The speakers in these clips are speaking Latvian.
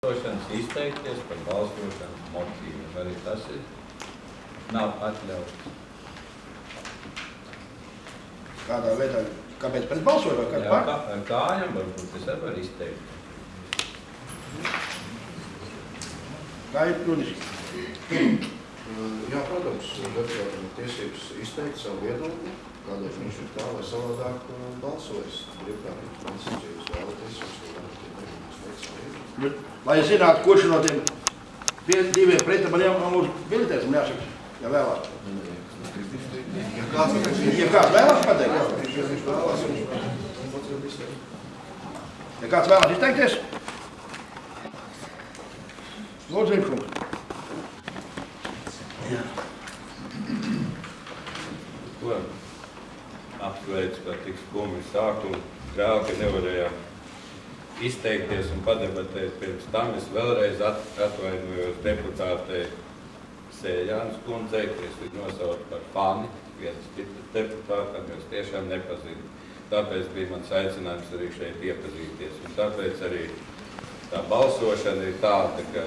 Balsošanas izteikties par balsošanas motīvu. Arī tas nav atļauts. Kādā veidā? Kāpēc pēc balsoja vai kāds par? Ar kājām varbūt es arī varu izteikt. Kā ir Runiski? Jā, protams, deputātam ir tiesības izteikt savu viedokli, kādēļ viņš ir tā vai savādāk balsojis. Brīvprātības princips, ja jūs vēlaties, jūs varat izteikt savu viedokli. Lai es zinātu, kurš no tiem diviem pretam man jālūdz bilitēs, man jāsaka, ja vēlās. Ja kāds vēlās pateikt? Viņš vēlās, viņš pats var izteikt. Ja kāds vēlās izteikties? Lūdzu, Zimkungs. Ko apsveicu, ka tik skumji sākumu. Žēl, ka nevarējām izteikties un padebatēt pirms tam. Es vēlreiz atvainojos deputātei Sējānas kundzei, kas ir nosaukt par fani vienas citas deputātam, jo es tiešām nepazinu. Tāpēc bija mans aicinājums arī šeit iepazīties. Un tāpēc arī tā balsošana ir tāda, ka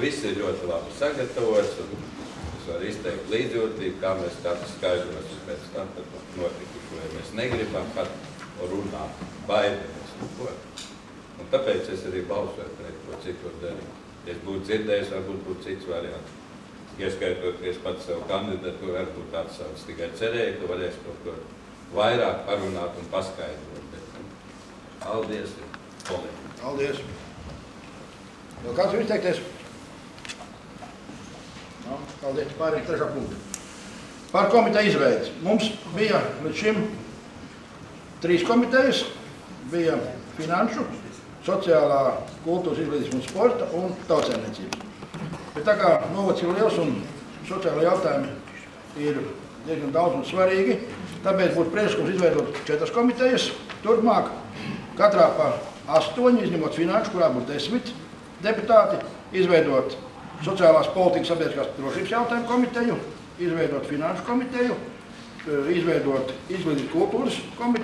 viss ir ļoti labi sagatavots un es varu izteikt līdzjūtību, kā mēs katrs skaidrosim pēc tam, kad notikuši, vai mēs negribam pat runāt, baidamies. Un tāpēc es arī balsoju pret to citu darījumu. Ja es būtu dzirdējis, varbūt būtu cits variants. Ieskaitoties pats savu kandidatūru, varbūt tāds savs tikai cerēju, ka varēs kaut ko vairāk parunāt un paskaidrot. Paldies, kolēģi. Paldies. Vēl kāds ir izteikties? Paldies. Pārējiem trešā punkta. Par komiteju izveidi. Mums bija līdz šim 3 komitejas. Bija finanšu, sociālā, kultūras, izglītības un sporta un tautsēmniecības. Bet tā kā novads ir liels un sociālai jautājumi ir diezgan daudz un svarīgi, tāpēc būtu priekšlikums izveidot 4 komitejas. Turpmāk katrā pa 8, izņemot finanšu, kurā būs 10 deputāti, izveidot sociālās politikas sabiedriskās drošības jautājumu komiteju, izveidot finanšu komiteju, izveidot izglītības kultūras komiteju.